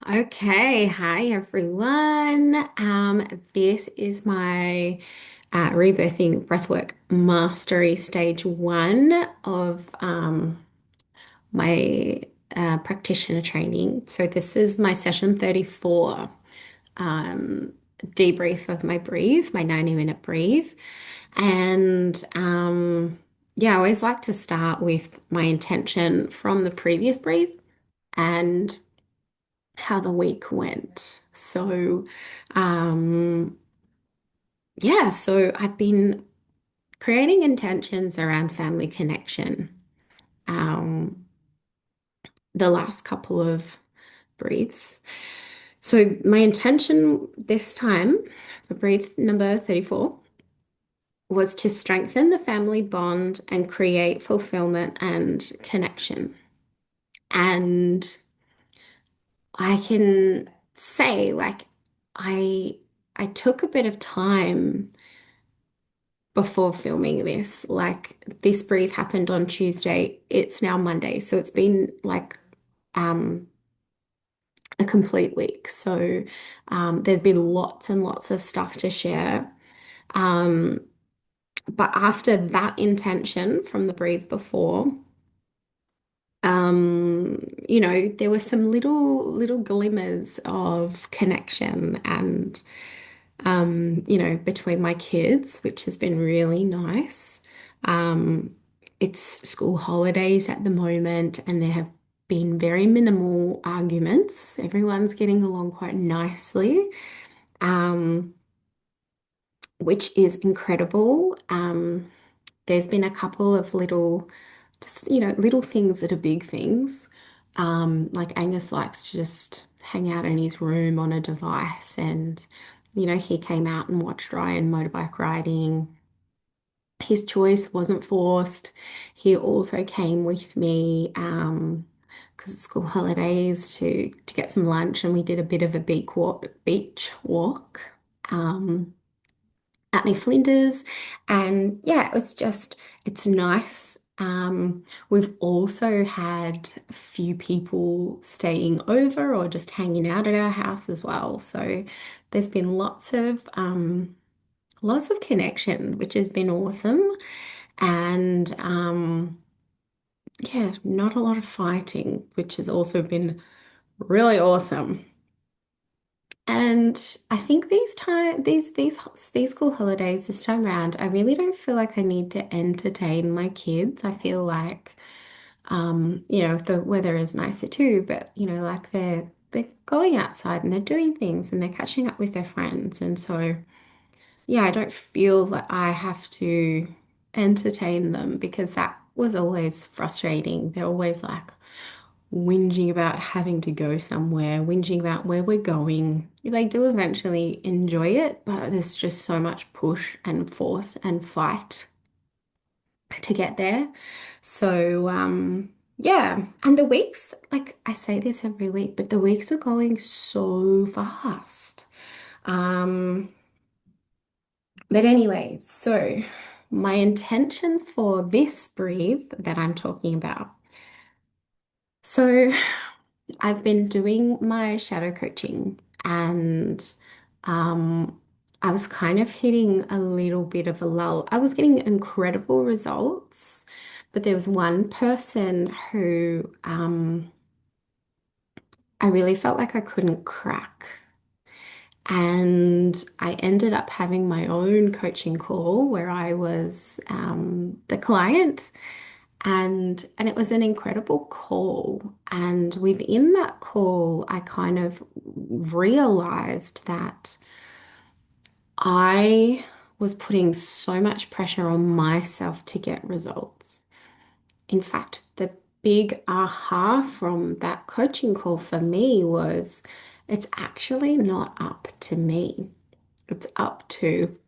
Okay, hi everyone. This is my rebirthing breathwork mastery stage one of my practitioner training. So this is my session 34 um, debrief of my breathe, my 90-minute breathe. And yeah, I always like to start with my intention from the previous breathe and how the week went. Um, so I've been creating intentions around family connection. Um, the last couple of breaths. So my intention this time for breathe number 34 was to strengthen the family bond and create fulfillment and connection. And I can say I I took a bit of time before filming this. Like this brief happened on Tuesday. It's now Monday. So it's been like um a complete week. So there's been lots and lots of stuff to share. Um, but after that intention from the breathe before, there were some little glimmers of connection and between my kids, which has been really nice. It's school holidays at the moment, and there have been very minimal arguments. Everyone's getting along quite nicely, um, which is incredible. There's been a couple of little things that are big things. Like Angus likes to just hang out in his room on a device, and he came out and watched Ryan motorbike riding. His choice wasn't forced. He also came with me because it's school holidays to get some lunch, and we did a bit of a beach walk. Um, at near Flinders. And yeah, it's nice. We've also had a few people staying over or just hanging out at our house as well. So there's been lots of connection, which has been awesome. And yeah, not a lot of fighting, which has also been really awesome. And I think these school holidays this time around, I really don't feel like I need to entertain my kids. I feel like the weather is nicer too, but like they're going outside and they're doing things and they're catching up with their friends. And so yeah, I don't feel that I have to entertain them because that was always frustrating. They're always like whinging about having to go somewhere, whinging about where we're going. They do eventually enjoy it, but there's just so much push and force and fight to get there. So, yeah. And the weeks, like I say this every week, but the weeks are going so fast. Um, but anyway, so my intention for this breathe that I'm talking about. So I've been doing my shadow coaching and um, I was kind of hitting a little bit of a lull. I was getting incredible results, but there was one person who I really felt like I couldn't crack. And I ended up having my own coaching call where I was the client. And it was an incredible call. And within that call, I kind of realized that I was putting so much pressure on myself to get results. In fact, the big aha from that coaching call for me was it's actually not up to me. It's up to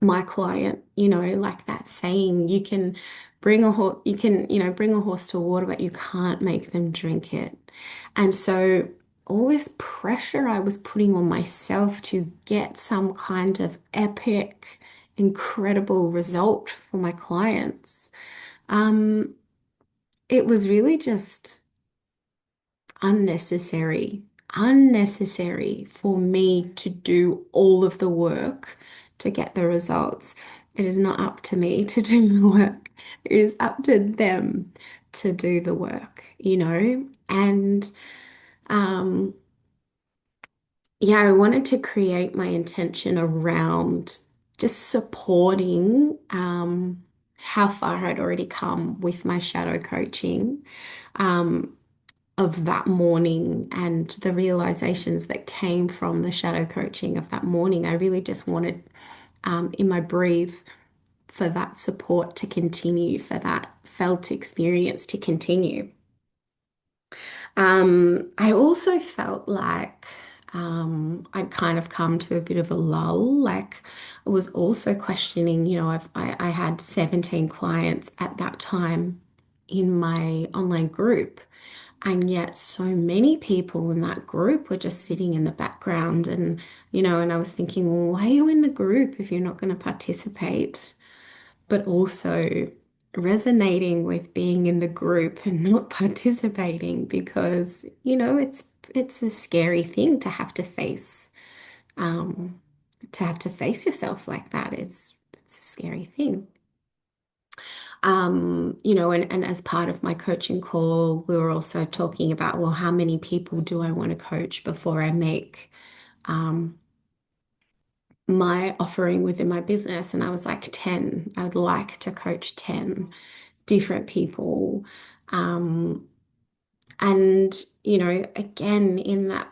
my client, like that saying, you can bring a horse to water, but you can't make them drink it. And so all this pressure I was putting on myself to get some kind of epic, incredible result for my clients, it was really just unnecessary. unnecessary for me to do all of the work to get the results. It is not up to me to do the work. It is up to them to do the work, you know? And um, yeah, I wanted to create my intention around just supporting how far I'd already come with my shadow coaching. Um, of that morning and the realizations that came from the shadow coaching of that morning. I really just wanted in my breathe for that support to continue, for that felt experience to continue. I also felt like I'd kind of come to a bit of a lull. Like I was also questioning, I had 17 clients at that time in my online group. And yet, so many people in that group were just sitting in the background. And I was thinking, well, why are you in the group if you're not going to participate? But also resonating with being in the group and not participating because, it's a scary thing um, to have to face yourself like that. It's a scary thing. And as part of my coaching call, we were also talking about, well, how many people do I want to coach before I make um, my offering within my business? And I was like, 10. I would like to coach 10 different people. Um, and again, in that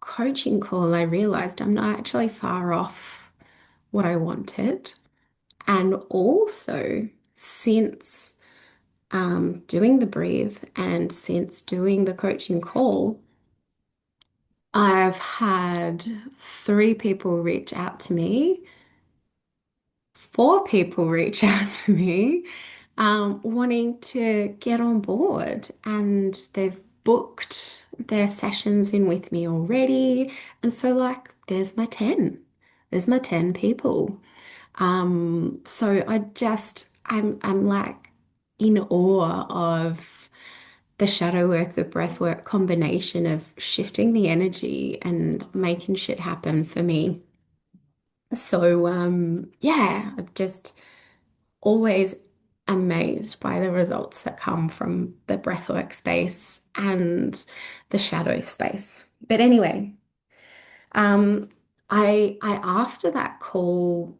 coaching call, I realized I'm not actually far off what I wanted. And also, since doing the breathe and since doing the coaching call, I've had three people reach out to me, four people reach out to me, wanting to get on board, and they've booked their sessions in with me already. And so, like, there's my 10. There's my 10 people. So I'm like in awe of the shadow work, the breath work combination of shifting the energy and making shit happen for me. So, yeah, I'm just always amazed by the results that come from the breathwork space and the shadow space. But anyway, um, I after that call,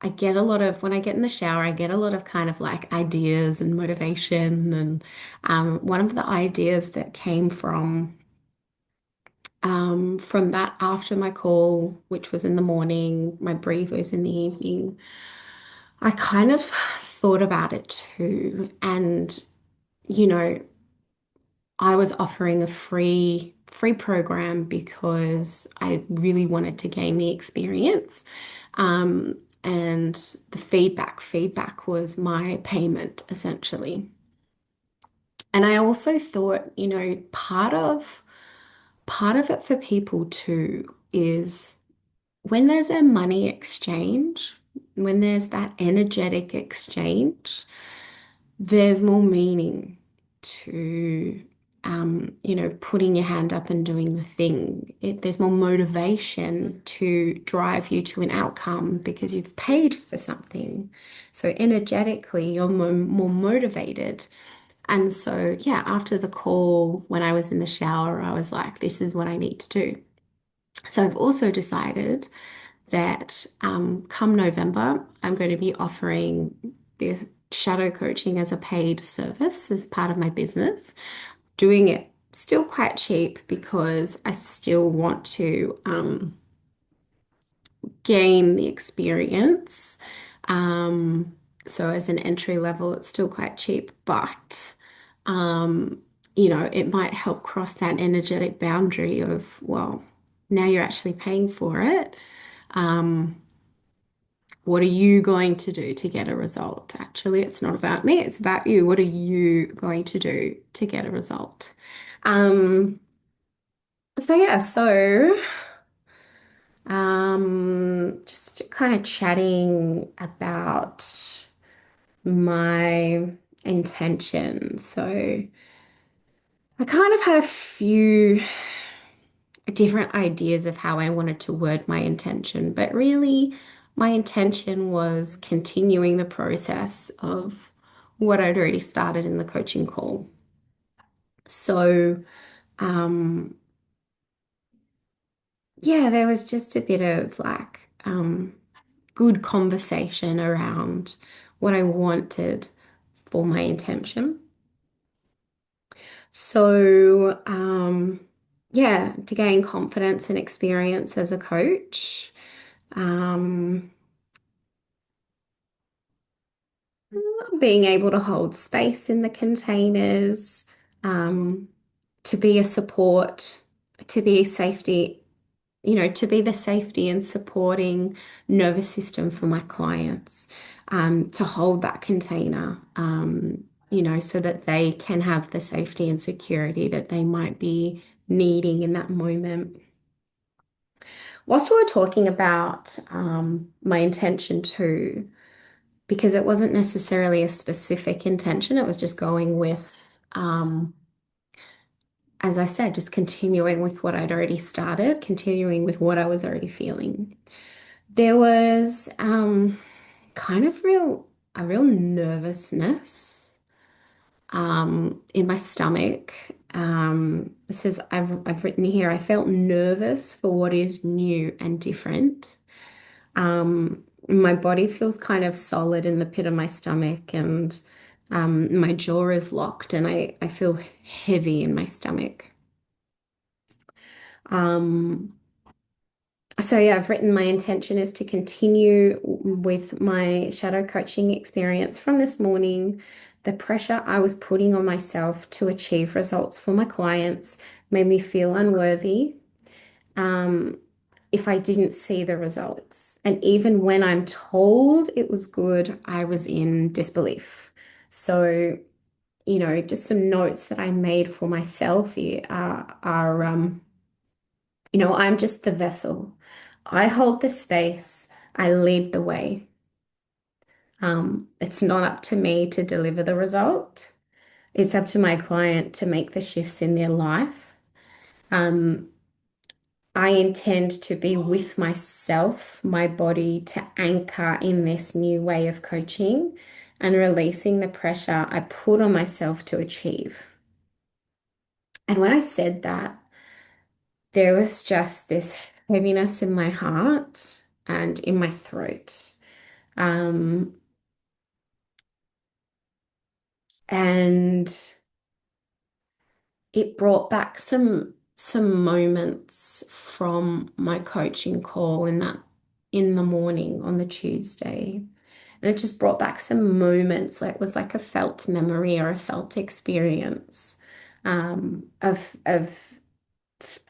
I get a lot of when I get in the shower, I get a lot of kind of like ideas and motivation. And one of the ideas that came from that after my call, which was in the morning, my brief was in the evening. I kind of thought about it too. And, you know, I was offering a free program because I really wanted to gain the experience. And the feedback was my payment essentially. And I also thought, part of it for people too is when there's a money exchange, when there's that energetic exchange, there's more meaning to, putting your hand up and doing the thing. There's more motivation to drive you to an outcome because you've paid for something. So energetically, you're more motivated. And so, yeah, after the call, when I was in the shower, I was like, this is what I need to do. So I've also decided that come November, I'm going to be offering the shadow coaching as a paid service as part of my business, doing it still quite cheap because I still want to gain the experience. Um, so as an entry level, it's still quite cheap, but um, it might help cross that energetic boundary of, well, now you're actually paying for it. Um, what are you going to do to get a result? Actually, it's not about me, it's about you. What are you going to do to get a result? Um, so just kind of chatting about my intention. So I kind of had different ideas of how I wanted to word my intention. But really, my intention was continuing the process of what I'd already started in the coaching call. So, um, yeah, there was just a bit of like good conversation around what I wanted for my intention. So, yeah, to gain confidence and experience as a coach, um, being able to hold space in the containers, um, to be a support, to be safety, to be the safety and supporting nervous system for my clients, to hold that container, so that they can have the safety and security that they might be needing in that moment. Whilst we were talking about my intention too, because it wasn't necessarily a specific intention, it was just going with, as I said, just continuing with what I'd already started, continuing with what I was already feeling. There was kind of a real nervousness in my stomach. It says I've written here, I felt nervous for what is new and different. My body feels kind of solid in the pit of my stomach, and my jaw is locked, and I feel heavy in my stomach. Um, So yeah, I've written my intention is to continue with my shadow coaching experience from this morning. The pressure I was putting on myself to achieve results for my clients made me feel unworthy, um, if I didn't see the results. And even when I'm told it was good, I was in disbelief. So, just some notes that I made for myself here I'm just the vessel. I hold the space. I lead the way. It's not up to me to deliver the result. It's up to my client to make the shifts in their life. Um, I intend to be with myself, my body, to anchor in this new way of coaching and releasing the pressure I put on myself to achieve. And when I said that, there was just this heaviness in my heart and in my throat. Um, and it brought back some moments from my coaching call in the morning on the Tuesday. And it just brought back some moments, like it was like a felt memory or a felt experience of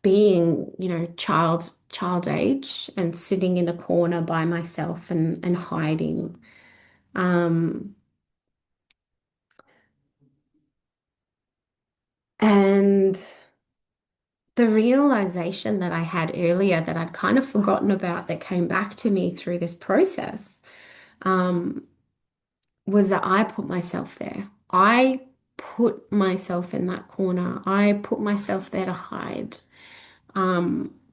being, child age and sitting in a corner by myself and hiding. Um, and the realization that I had earlier that I'd kind of forgotten about that came back to me through this process, um, was that I put myself there. I put myself in that corner. I put myself there to hide,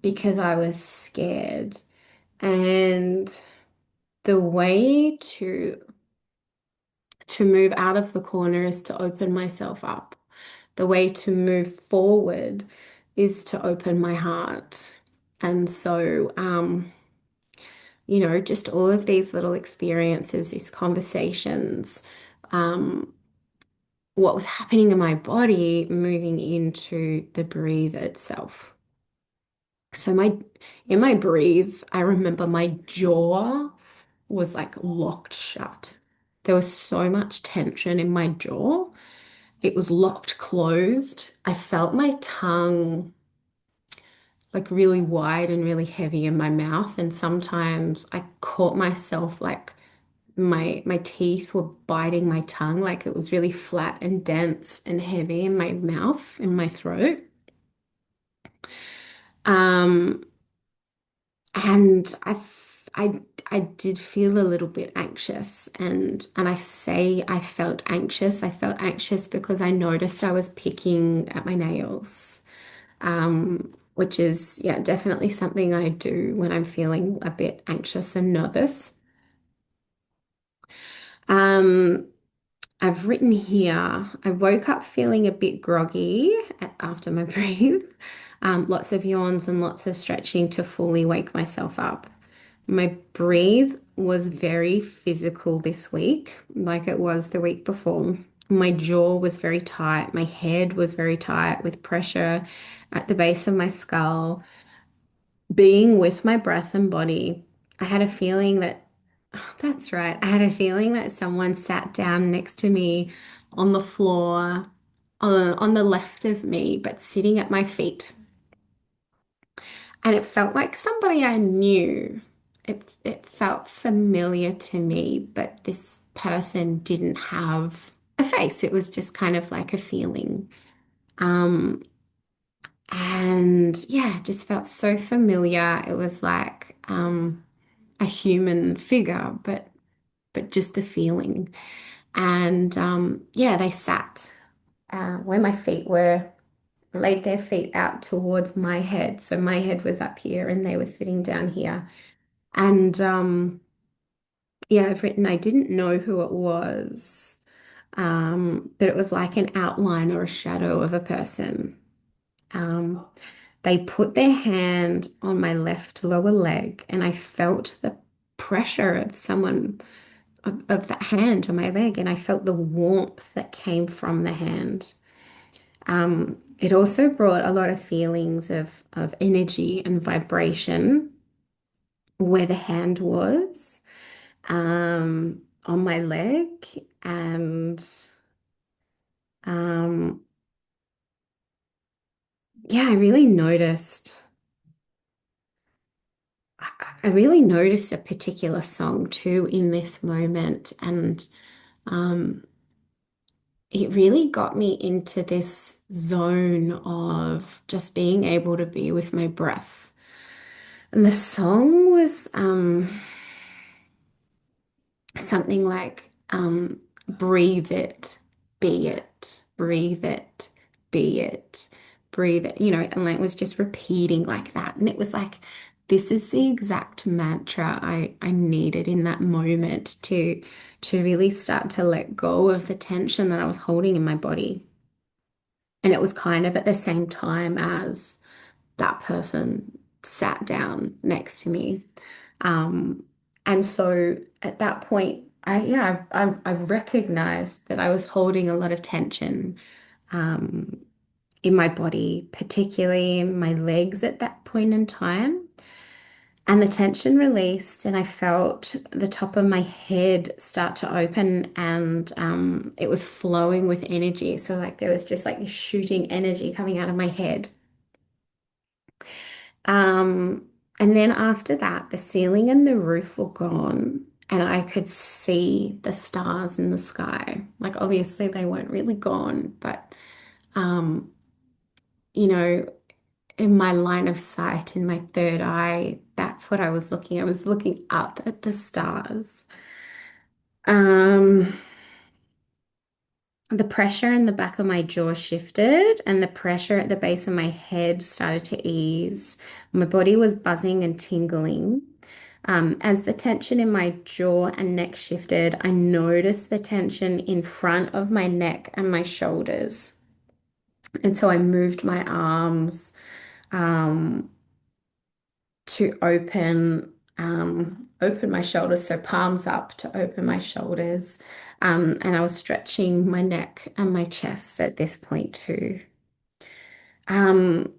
because I was scared. And the way to move out of the corner is to open myself up. The way to move forward is to open my heart. And so, just all of these little experiences, these conversations, um, what was happening in my body, moving into the breathe itself. So in my breathe, I remember my jaw was like locked shut. There was so much tension in my jaw. It was locked closed. I felt my tongue like really wide and really heavy in my mouth. And sometimes I caught myself like my teeth were biting my tongue, like it was really flat and dense and heavy in my mouth, in my throat. Um, and I did feel a little bit anxious, and I say I felt anxious. I felt anxious because I noticed I was picking at my nails. which is, yeah, definitely something I do when I'm feeling a bit anxious and nervous. Um, I've written here, I woke up feeling a bit groggy after my breathe. Lots of yawns and lots of stretching to fully wake myself up. My breathe was very physical this week, like it was the week before. My jaw was very tight. My head was very tight with pressure at the base of my skull. Being with my breath and body, I had a feeling that, that's right, I had a feeling that someone sat down next to me on the floor, on the left of me, but sitting at my feet. And it felt like somebody I knew. It felt familiar to me, but this person didn't have a face. It was just kind of like a feeling. Um, and yeah, it just felt so familiar. It was like a human figure, but just the feeling. And yeah, they sat where my feet were, laid their feet out towards my head. So my head was up here and they were sitting down here. And yeah, I've written, I didn't know who it was, but it was like an outline or a shadow of a person. Um, they put their hand on my left lower leg, and I felt the pressure of someone, of that hand on my leg, and I felt the warmth that came from the hand. It also brought a lot of feelings of energy and vibration where the hand was. On my leg, and um yeah, I really noticed a particular song too in this moment, and um it really got me into this zone of just being able to be with my breath. And the song was something like breathe it, be it, breathe it, be it, breathe it, and it was just repeating like that. And it was like, this is the exact mantra I needed in that moment to really start to let go of the tension that I was holding in my body. And it was kind of at the same time as that person sat down next to me. Um, and so at that point, I recognized that I was holding a lot of tension um, in my body, particularly in my legs at that point in time. And the tension released, and I felt the top of my head start to open, and it was flowing with energy. So, like, there was just like this shooting energy coming out of my head. Um, and then after that, the ceiling and the roof were gone, and I could see the stars in the sky. Like, obviously, they weren't really gone, but um, you know, in my line of sight, in my third eye, that's what I was looking. I was looking up at the stars. Um, the pressure in the back of my jaw shifted, and the pressure at the base of my head started to ease. My body was buzzing and tingling. As the tension in my jaw and neck shifted, I noticed the tension in front of my neck and my shoulders. And so I moved my arms um, to open my shoulders, so palms up to open my shoulders. And I was stretching my neck and my chest at this point too. Um,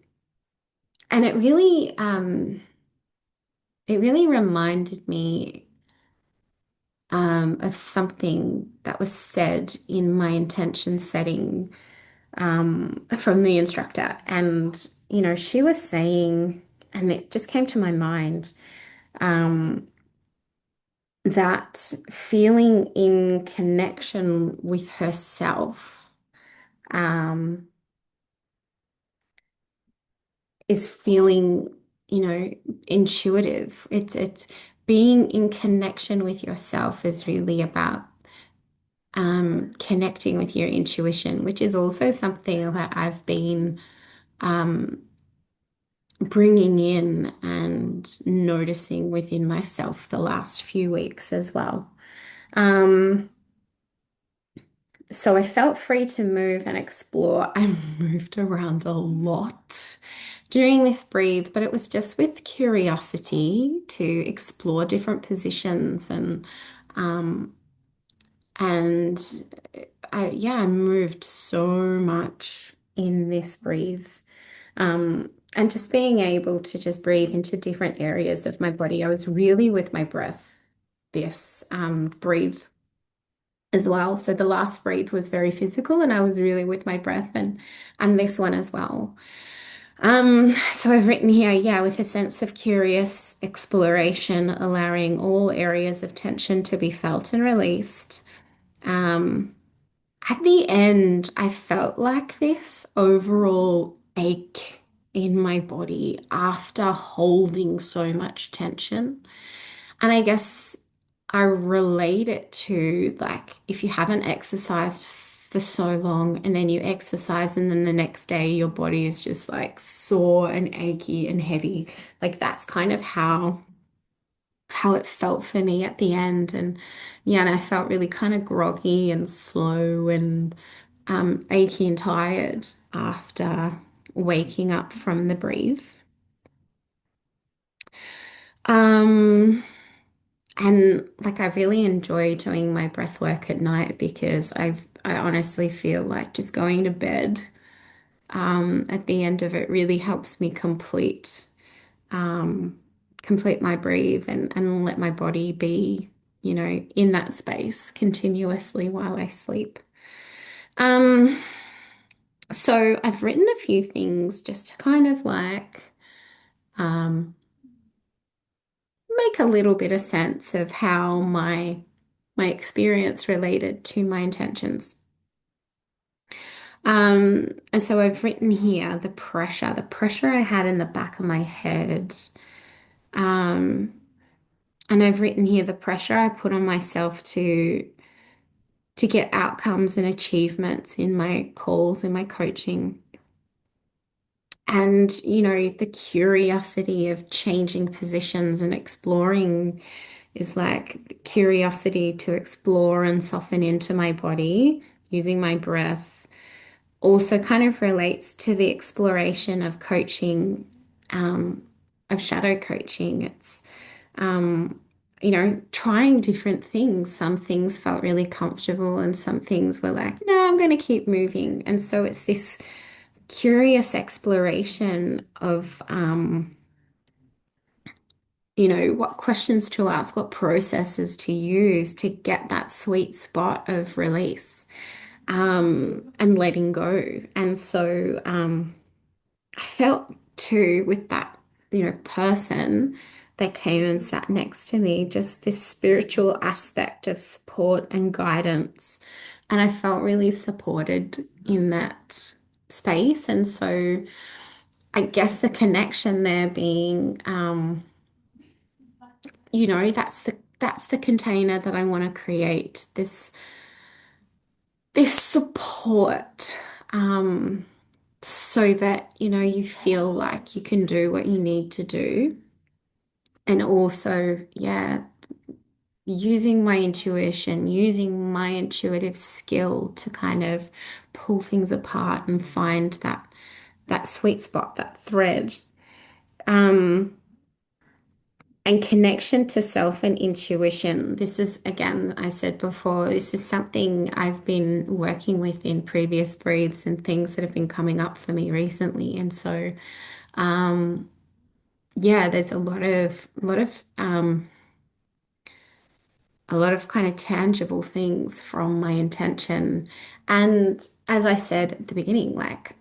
and it really reminded me of something that was said in my intention setting from the instructor. And, she was saying, and it just came to my mind, um, that feeling in connection with herself um, is feeling, intuitive. It's being in connection with yourself is really about connecting with your intuition, which is also something that I've been um, bringing in and noticing within myself the last few weeks as well. Um, so I felt free to move and explore. I moved around a lot during this breathe, but it was just with curiosity to explore different positions um and I moved so much in this breathe. And just being able to just breathe into different areas of my body. I was really with my breath this breathe as well. So the last breathe was very physical and I was really with my breath and this one as well. So I've written here, yeah, with a sense of curious exploration, allowing all areas of tension to be felt and released. Um, at the end, I felt like this overall ache in my body after holding so much tension. And I guess I relate it to like if you haven't exercised for so long and then you exercise and then the next day your body is just like sore and achy and heavy. Like that's kind of how it felt for me at the end. And yeah, and I felt really kind of groggy and slow and achy and tired after waking up from the breathe. Um, and like I really enjoy doing my breath work at night because I honestly feel like just going to bed at the end of it really helps me um complete my breathe and let my body be, in that space continuously while I sleep. Um, so I've written a few things just to kind of like um make a little bit of sense of how my experience related to my intentions. And so I've written here the pressure I had in the back of my head. Um, and I've written here the pressure I put on myself to get outcomes and achievements in my calls, in my coaching. And, the curiosity of changing positions and exploring is like curiosity to explore and soften into my body using my breath also kind of relates to the exploration of coaching, um, of shadow coaching. It's, trying different things. Some things felt really comfortable, and some things were like, no, I'm going to keep moving. And so it's this curious exploration of, what questions to ask, what processes to use to get that sweet spot of release, and letting go. And so, I felt too with that, person that came and sat next to me, just this spiritual aspect of support and guidance. And I felt really supported in that space. And so I guess the connection there being, that's the container that I want to create, this support. So that, you feel like you can do what you need to do. And also, yeah, using my intuition, using my intuitive skill to kind of pull things apart and find that sweet spot, that thread. Um, and connection to self and intuition. This is, again, I said before, this is something I've been working with in previous breaths and things that have been coming up for me recently. And so, um, yeah, there's a lot of kind of tangible things from my intention. And as I said at the beginning, like,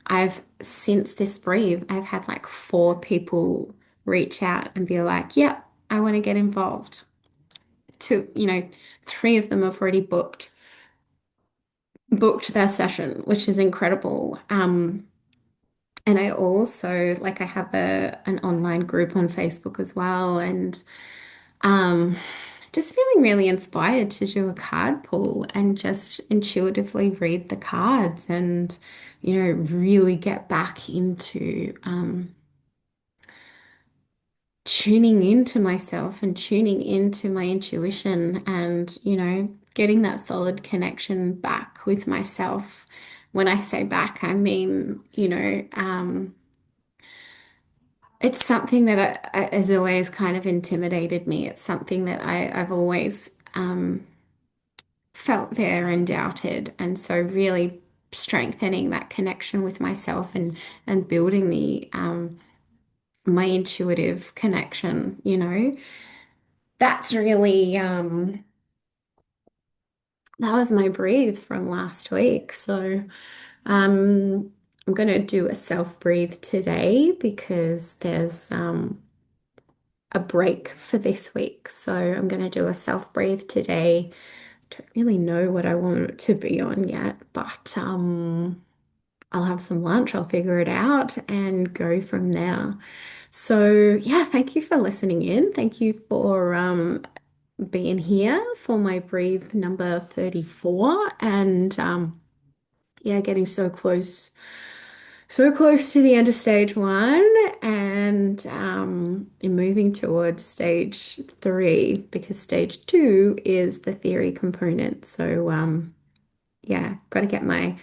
I've since this breathe, I've had like 4 people reach out and be like, yeah, I want to get involved. To, 3 of them have already booked their session, which is incredible. And I also like I have an online group on Facebook as well, and Um, just feeling really inspired to do a card pull and just intuitively read the cards and, really get back into tuning into myself and tuning into my intuition and, getting that solid connection back with myself. When I say back, I mean, it's something that has always kind of intimidated me. It's something that I've always felt there and doubted. And so really strengthening that connection with myself and building the my intuitive connection, that's really that was my breathe from last week. So I'm gonna do a self breathe today because there's a break for this week. So I'm gonna do a self breathe today. Don't really know what I want it to be on yet, but I'll have some lunch, I'll figure it out and go from there. So yeah, thank you for listening in. Thank you for being here for my breathe number 34 and yeah, getting so close to the end of stage one and moving towards stage three because stage two is the theory component. So yeah, got to get my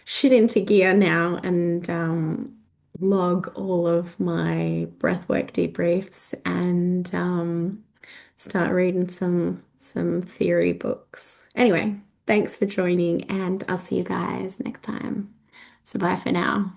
shit into gear now and log all of my breathwork debriefs and start reading some theory books. Anyway, thanks for joining and I'll see you guys next time. So bye for now.